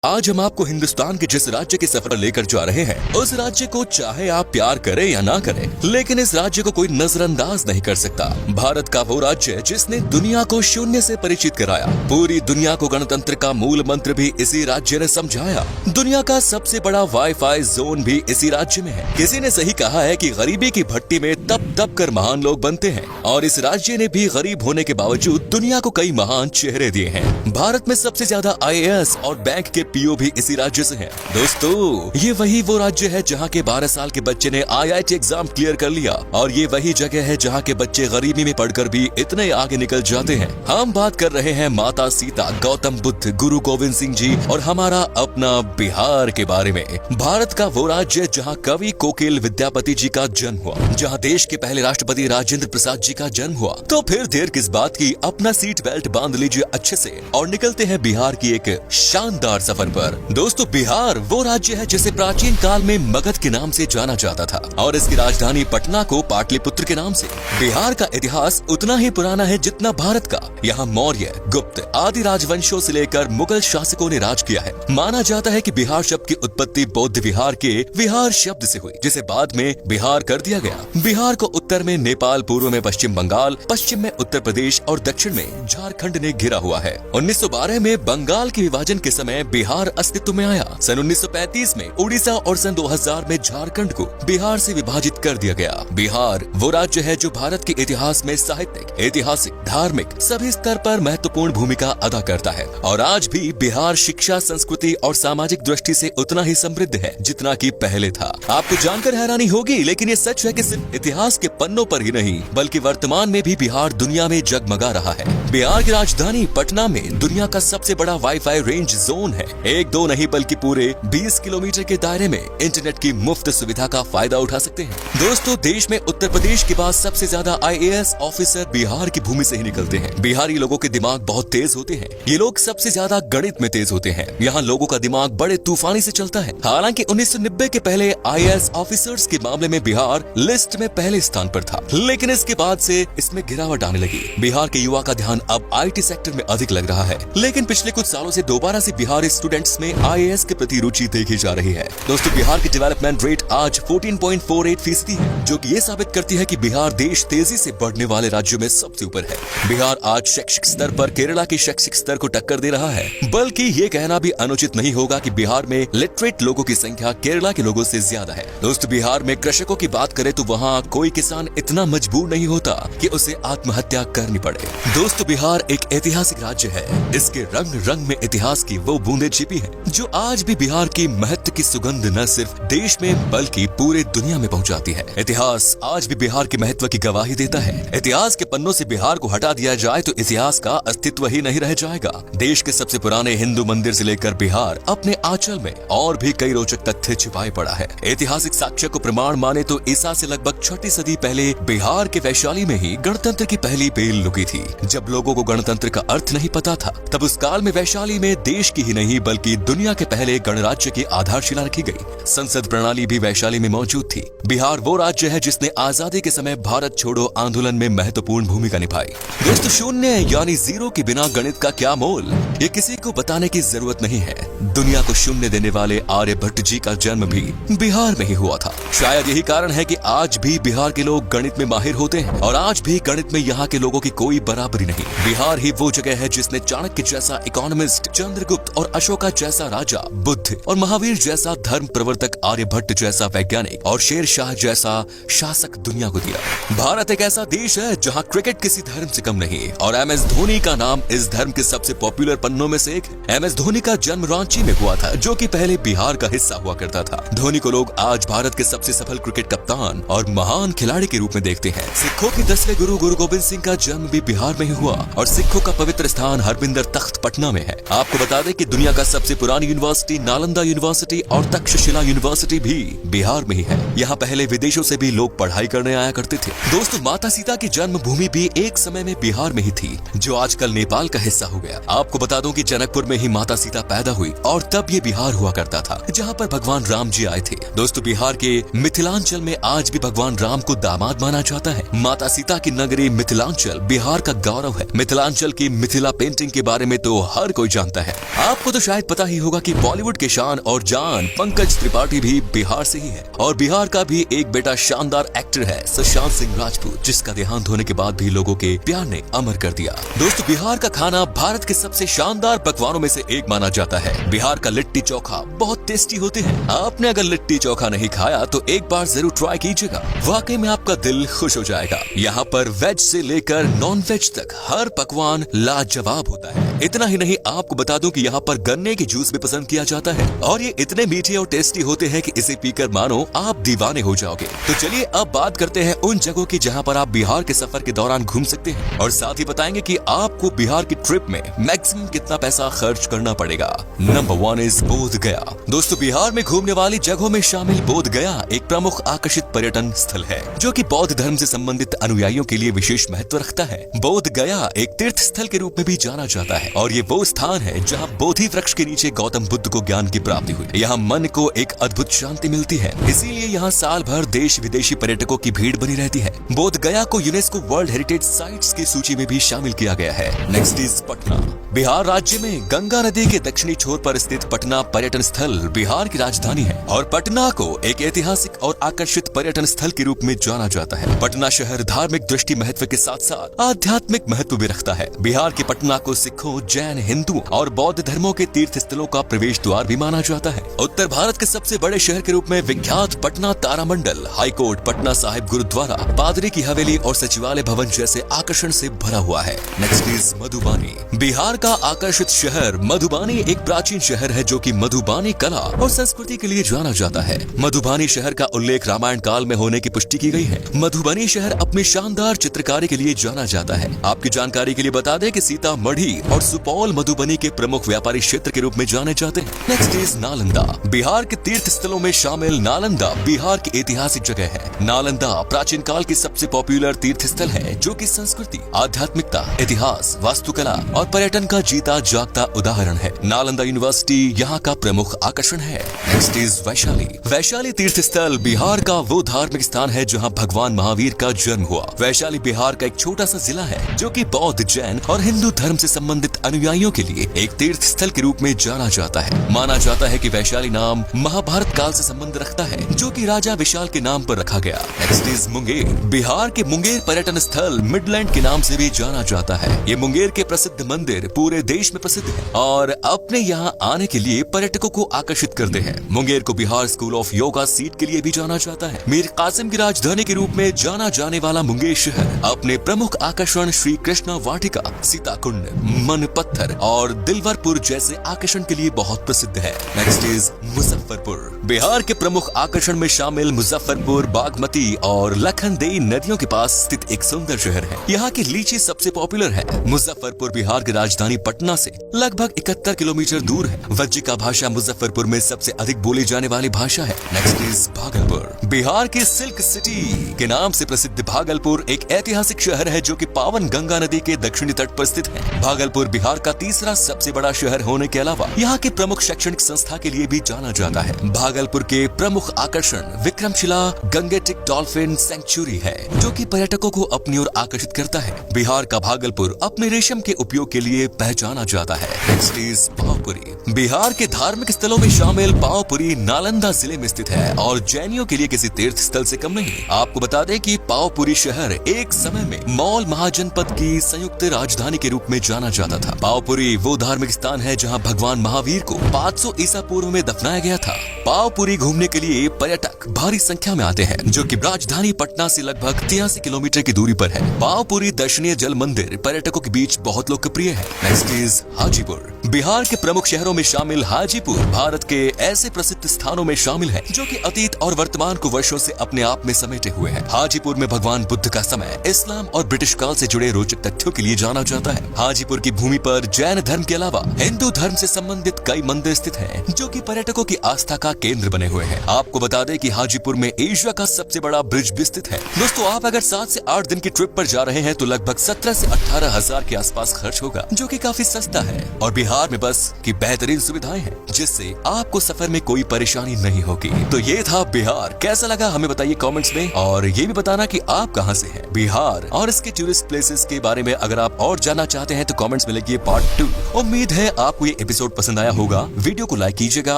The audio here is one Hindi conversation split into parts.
आज हम आपको हिंदुस्तान के जिस राज्य के सफर लेकर जा रहे हैं, उस राज्य को चाहे आप प्यार करें या ना करें, लेकिन इस राज्य को कोई नजरअंदाज नहीं कर सकता। भारत का वो राज्य जिसने दुनिया को शून्य से परिचित कराया, पूरी दुनिया को गणतंत्र का मूल मंत्र भी इसी राज्य ने समझाया। दुनिया का सबसे बड़ा वाईफाई जोन भी इसी राज्य में है। किसी ने सही कहा है कि गरीबी की भट्टी में तप तप कर महान लोग बनते हैं, और इस राज्य ने भी गरीब होने के बावजूद दुनिया को कई महान चेहरे दिए हैं। भारत में सबसे ज्यादा IAS और बैंक के पीओ भी इसी राज्य से हैं। दोस्तों, ये वो राज्य है जहाँ के 12 साल के बच्चे ने IIT एग्जाम क्लियर कर लिया, और ये वही जगह है जहाँ के बच्चे गरीबी में पढ़कर भी इतने आगे निकल जाते हैं। हम बात कर रहे हैं माता सीता, गौतम बुद्ध, गुरु गोविंद सिंह जी और हमारा अपना बिहार के बारे में। भारत का वो राज्य जहाँ कवि कोकिल विद्यापति जी का जन्म हुआ, जहाँ देश के पहले राष्ट्रपति राजेंद्र प्रसाद जी का जन्म हुआ। तो फिर देर किस बात की, अपना सीट बेल्ट बांध लीजिए अच्छे से और निकलते हैं बिहार की एक शानदार सफर पर। दोस्तों, बिहार वो राज्य है जिसे प्राचीन काल में मगध के नाम से जाना जाता था, और इसकी राजधानी पटना को पाटलिपुत्र के नाम से। बिहार का इतिहास उतना ही पुराना है जितना भारत का। यहाँ मौर्य, गुप्त आदि राजवंशों से लेकर मुगल शासकों ने राज किया है। माना जाता है कि बिहार शब्द की उत्पत्ति बौद्ध विहार के विहार शब्द से हुई, जिसे बाद में बिहार कर दिया गया। बिहार को उत्तर में नेपाल, पूर्व में पश्चिम बंगाल, पश्चिम में उत्तर प्रदेश और दक्षिण में झारखंड ने घिरा हुआ है। 1912 में बंगाल के विभाजन के समय बिहार अस्तित्व में आया। सन 1935 में उड़ीसा और सन 2000 में झारखंड को बिहार से विभाजित कर दिया गया। बिहार वो राज्य है जो भारत के इतिहास में साहित्यिक, ऐतिहासिक, धार्मिक सभी स्तर पर महत्वपूर्ण भूमिका अदा करता है, और आज भी बिहार शिक्षा, संस्कृति और सामाजिक दृष्टि से उतना ही समृद्ध है जितना कि पहले था। आपको जानकर हैरानी होगी, लेकिन ये सच है कि सिर्फ इतिहास के पन्नों पर ही नहीं, बल्कि वर्तमान में भी बिहार दुनिया में जगमगा रहा है। बिहार की राजधानी पटना में दुनिया का सबसे बड़ा वाईफाई रेंज जोन है। एक दो नहीं बल्कि पूरे 20 किलोमीटर के दायरे में इंटरनेट की मुफ्त सुविधा का फायदा उठा सकते हैं। दोस्तों, देश में उत्तर प्रदेश के बाद सबसे ज्यादा IAS ऑफिसर बिहार की भूमि से ही निकलते हैं। बिहारी लोगों के दिमाग बहुत तेज होते हैं। ये लोग सबसे ज्यादा गणित में तेज होते हैं। यहाँ लोगों का दिमाग बड़े तूफानी से चलता है। हालांकि 1990 के पहले IAS ऑफिसर्स के मामले में बिहार लिस्ट में पहले स्थान पर था, लेकिन इसके बाद से इसमें गिरावट आने लगी। बिहार के युवा का ध्यान अब IT सेक्टर में अधिक लग रहा है, लेकिन पिछले कुछ सालों से दोबारा से बिहारी स्टूडेंट्स में IAS के प्रति रुचि देखी जा रही है। दोस्तों, बिहार की डेवलपमेंट रेट आज 14.48% है, जो कि ये साबित करती है कि बिहार देश तेजी से बढ़ने वाले राज्यों में सबसे ऊपर है। बिहार आज शैक्षिक स्तर पर केरला के शैक्षिक स्तर को टक्कर दे रहा है, बल्कि ये कहना भी अनुचित नहीं होगा कि बिहार में लिटरेट लोगों की संख्या केरला के लोगों से ज्यादा है। दोस्तों, बिहार में कृषकों की बात करें तो वहाँ कोई किसान इतना मजबूर नहीं होता कि उसे आत्महत्या करनी पड़े। दोस्तों, बिहार एक ऐतिहासिक राज्य है। इसके रंग रंग में इतिहास की वो बूंदें छिपी हैं, जो आज भी बिहार की महत्व की सुगंध न सिर्फ देश में बल्कि पूरे दुनिया में पहुंचाती है। इतिहास आज भी बिहार के महत्व की गवाही देता है। इतिहास के पन्नों से बिहार को हटा दिया जाए तो इतिहास का अस्तित्व ही नहीं रह जाएगा। देश के सबसे पुराने हिंदू मंदिर से लेकर बिहार अपने आंचल में और भी कई रोचक तथ्य छिपाए पड़ा है। ऐतिहासिक साक्ष्य को प्रमाण माने तो ईसा से लगभग 6वीं सदी पहले बिहार के वैशाली में ही गणतंत्र की पहली बेल लुकी थी। जब लोगों को गणतंत्र का अर्थ नहीं पता था, तब उस काल में वैशाली में देश की ही नहीं बल्कि दुनिया के पहले गणराज्य की आधारशिला रखी गई। संसद प्रणाली भी वैशाली में मौजूद थी। बिहार वो राज्य है जिसने आजादी के समय भारत छोड़ो आंदोलन में महत्वपूर्ण भूमिका निभाई। दोस्तों, शून्य यानी जीरो के बिना गणित का क्या मोल, ये किसी को बताने की जरूरत नहीं है। दुनिया को शून्य देने वाले आर्यभट्ट जी का जन्म भी बिहार में ही हुआ था। शायद यही कारण है कि आज भी बिहार के लोग गणित में माहिर होते हैं, और आज भी गणित में यहाँ के लोगों की कोई बराबरी नहीं। बिहार ही वो जगह है जिसने चाणक्य जैसा इकोनॉमिस्ट, चंद्रगुप्त और अशोका जैसा राजा, बुद्ध और महावीर जैसा धर्म प्रवर्तक, आर्यभट्ट जैसा वैज्ञानिक और शेर शाह जैसा शासक दुनिया को दिया। भारत एक ऐसा देश है जहाँ क्रिकेट किसी धर्म से कम नहीं, और MS धोनी का नाम इस धर्म के सबसे पॉपुलर पन्नों में से एक है। MS धोनी का जन्म रांची में हुआ था, जो कि पहले बिहार का हिस्सा हुआ करता था। धोनी को लोग आज भारत के सबसे सफल क्रिकेट कप्तान और महान खिलाड़ी के रूप में देखते हैं। सिखों के 10वें गुरु गुरु गोविंद सिंह का जन्म भी बिहार में ही हुआ, और सिखों का पवित्र स्थान हरमिंदर तख्त पटना में है। आपको बता दें कि दुनिया का सबसे पुरानी यूनिवर्सिटी नालंदा यूनिवर्सिटी और तक्षशिला यूनिवर्सिटी भी बिहार में ही है। यहाँ पहले विदेशों से भी लोग पढ़ाई करने आया करते थे। दोस्तों, माता सीता की जन्मभूमि भी एक समय में बिहार में ही थी, जो आजकल नेपाल का हिस्सा हो गया। आपको बता दूं कि जनकपुर में ही माता सीता पैदा हुई, और तब ये बिहार हुआ करता था, जहाँ पर भगवान राम जी आए थे। दोस्तों, बिहार के मिथिलांचल में आज भी भगवान राम को दामाद माना जाता है। माता सीता की नगरी मिथिलांचल बिहार का गौरव है। मिथिलांचल की मिथिला पेंटिंग के बारे में तो हर कोई जानता है। आपको तो शायद पता ही होगा कि बॉलीवुड के शान और जान पंकज त्रिपाठी भी बिहार से ही है और बिहार का भी एक बेटा शानदार एक्टर है सुशांत सिंह राजपूत, जिसका देहांत होने के बाद भी लोगों के प्यार ने अमर कर दिया। दोस्तों, बिहार का खाना भारत के सबसे शानदार पकवानों में से एक माना जाता है। बिहार का लिट्टी चोखा बहुत टेस्टी होते हैं। आपने अगर लिट्टी चोखा नहीं खाया तो एक बार जरूर ट्राई कीजिएगा, वाकई में आपका दिल खुश हो जाएगा। यहाँ पर वेज से लेकर नॉन वेज तक हर पकवान लाजवाब होता है। इतना ही नहीं, आपको बता दूं कि यहाँ पर गन्ने की जूस भी पसंद किया जाता है और ये इतने मीठे और टेस्टी होते हैं कि इसे पीकर मानो आप दीवाने हो जाओगे। तो चलिए अब बात करते हैं उन जगहों की जहाँ पर आप बिहार के सफर के दौरान घूम सकते हैं और साथ ही बताएंगे कि आपको बिहार की ट्रिप में मैक्सिमम कितना पैसा खर्च करना पड़ेगा। नंबर 1 इज बोध गया। दोस्तों, बिहार में घूमने वाली जगहों में शामिल बोध गया एक प्रमुख आकर्षित पर्यटन स्थल है जो कि बौद्ध धर्म से संबंधित अनुयायियों के लिए विशेष महत्व रखता है। बोध गया एक तीर्थ स्थल के रूप में भी जाना जाता है और ये वो स्थान है जहाँ बोधि वृक्ष के नीचे गौतम बुद्ध को ज्ञान की प्राप्ति हुई। यहाँ मन को एक अद्भुत शांति मिलती है, इसीलिए यहाँ साल भर देश विदेशी पर्यटकों की भीड़ बनी रहती है। बोध गया को यूनेस्को वर्ल्ड हेरिटेज साइट्स की सूची में भी शामिल किया गया है। Next is Patna. बिहार राज्य में गंगा नदी के दक्षिणी छोर पर स्थित पटना पर्यटन स्थल बिहार की राजधानी है और पटना को एक ऐतिहासिक और आकर्षित पर्यटन स्थल के रूप में जाना जाता है। पटना शहर धार्मिक दृष्टि महत्व के साथ साथ आध्यात्मिक महत्व भी रखता है। बिहार के पटना को सिखों, जैन, हिंदू और बौद्ध धर्मों के तीर्थ स्थलों का प्रवेश द्वार भी माना जाता है। उत्तर भारत के सबसे बड़े शहर के रूप में विख्यात पटना तारामंडल, हाईकोर्ट, पटना साहिब गुरुद्वारा, पादरी की हवेली और सचिवालय भवन जैसे आकर्षण से भरा हुआ है। Next is Madhubani. बिहार का आकर्षित शहर मधुबानी एक प्राचीन शहर है जो कि मधुबानी कला और संस्कृति के लिए जाना जाता है। मधुबानी शहर का उल्लेख रामायण काल में होने की पुष्टि की गई है। मधुबनी शहर अपनी शानदार चित्रकारी के लिए जाना जाता है। आपकी जानकारी के लिए बता दें कि सीतामढ़ी और सुपौल मधुबनी के प्रमुख व्यापारी क्षेत्र के रूप में जाने जाते हैं। Next is Nalanda. बिहार के तीर्थ स्थलों में शामिल नालंदा बिहार की ऐतिहासिक जगह है। नालंदा प्राचीन काल की सबसे पॉपुलर तीर्थ स्थल है जो कि संस्कृति, आध्यात्मिकता, इतिहास, वास्तुकला और पर्यटन का जीता जागता उदाहरण है। नालंदा यूनिवर्सिटी यहाँ का प्रमुख आकर्षण है। Next is Vaishali. वैशाली तीर्थ स्थल बिहार का वो धार्मिक स्थान है जहाँ भगवान महावीर का जन्म हुआ। वैशाली बिहार का एक छोटा सा जिला है जो कि बौद्ध, जैन और हिंदू धर्म से संबंधित अनुयायियों के लिए एक तीर्थ स्थल के रूप में जाना जाता है। माना जाता है कि वैशाली नाम महाभारत काल से संबंध रखता है जो कि राजा विशाल के नाम पर रखा गया। Next is Munger. बिहार के मुंगेर पर्यटन स्थल मिडलैंड के नाम से भी जाना जाता है। ये मुंगेर के प्रसिद्ध मंदिर पूरे देश में प्रसिद्ध है और अपने यहाँ आने के लिए पर्यटकों को आकर्षित करते हैं। मुंगेर को Bihar school of yoga seat के लिए भी जाना जाता है। मीर कासिम की राजधानी के रूप में जाना जाने वाला मुंगेर शहर अपने प्रमुख आकर्षण श्री कृष्णा वाटिका, सीताकुंड, मन पत्थर और दिलवरपुर जैसे आकर्षण के लिए बहुत प्रसिद्ध है। Next is Muzaffarpur. बिहार के प्रमुख आकर्षण में शामिल मुजफ्फरपुर बागमती और लखनदेई नदियों के पास स्थित एक सुंदर शहर है। यहाँ की लीची सबसे पॉपुलर है। मुजफ्फरपुर बिहार की राजधानी पटना से लगभग 71 किलोमीटर दूर है। वज्जिका भाषा मुजफ्फरपुर में सबसे अधिक बोली जाने वाली भाषा है। Next is Bhagalpur. बिहार के सिल्क सिटी के नाम से प्रसिद्ध भागलपुर एक ऐतिहासिक शहर है जो कि पावन गंगा नदी के दक्षिणी तट पर स्थित है। भागलपुर बिहार का तीसरा सबसे बड़ा शहर होने के अलावा यहाँ के प्रमुख शैक्षणिक संस्था के लिए भी जाना जाता है। भागलपुर के प्रमुख आकर्षण विक्रमशिला गंगेटिक डॉल्फिन सेंचुरी है जो कि पर्यटकों को अपनी ओर आकर्षित करता है। बिहार का भागलपुर अपने रेशम के उपयोग के लिए पहचाना जाता है। Next is Pawapuri. बिहार के धार्मिक स्थलों में शामिल पावपुरी नालंदा जिले में स्थित है और जैनियों के लिए किसी तीर्थ स्थल से कम नहीं। आपको बता दें कि पावपुरी शहर एक समय में मौल महाजनपद की संयुक्त राजधानी के रूप में जाना जाता था। पावपुरी वो धार्मिक स्थान है जहां भगवान महावीर को 500 ईसा पूर्व में दफनाया गया था। पावपुरी घूमने के लिए पर्यटक भारी संख्या में आते हैं जो कि राजधानी पटना से लगभग 83 किलोमीटर की दूरी पर है। पावपुरी दर्शनीय जल मंदिर पर्यटकों के बीच बहुत लोकप्रिय है। Next is Hajipur. बिहार के प्रमुख शहरों में शामिल हाजीपुर भारत के ऐसे प्रसिद्ध स्थानों में शामिल है जो कि अतीत और वर्तमान को वर्षों से अपने आप में समेटे हुए हैं। हाजीपुर में भगवान बुद्ध का समय, इस्लाम और ब्रिटिश काल से जुड़े रोचक तथ्यों के लिए जाना जाता है। हाजीपुर की भूमि पर जैन धर्म के अलावा हिंदू धर्म से संबंधित कई मंदिर स्थित हैं जो कि पर्यटकों की आस्था का केंद्र बने हुए हैं। आपको बता दें कि हाजीपुर में एशिया का सबसे बड़ा ब्रिज भी स्थित है। दोस्तों, आप अगर 7 से 8 दिन की ट्रिप पर जा रहे हैं तो लगभग 17 से 18 हजार के आसपास खर्च होगा जो कि काफी सस्ता है और बिहार में बस की बेहतरीन सुविधाएं हैं जिससे आपको सफर में कोई परेशानी नहीं होगी। तो ये था बिहार कैसा लगा हमें बताइए कमेंट्स में, और ये भी बताना कि आप कहां से हैं। बिहार और इसके टूरिस्ट प्लेसेस के बारे में अगर आप और जानना चाहते हैं तो कमेंट्स में लिखिए पार्ट 2। उम्मीद है आपको ये एपिसोड पसंद आया होगा। वीडियो को लाइक कीजिएगा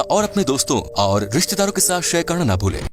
और अपने दोस्तों और रिश्तेदारों के साथ शेयर करना ना भूलें।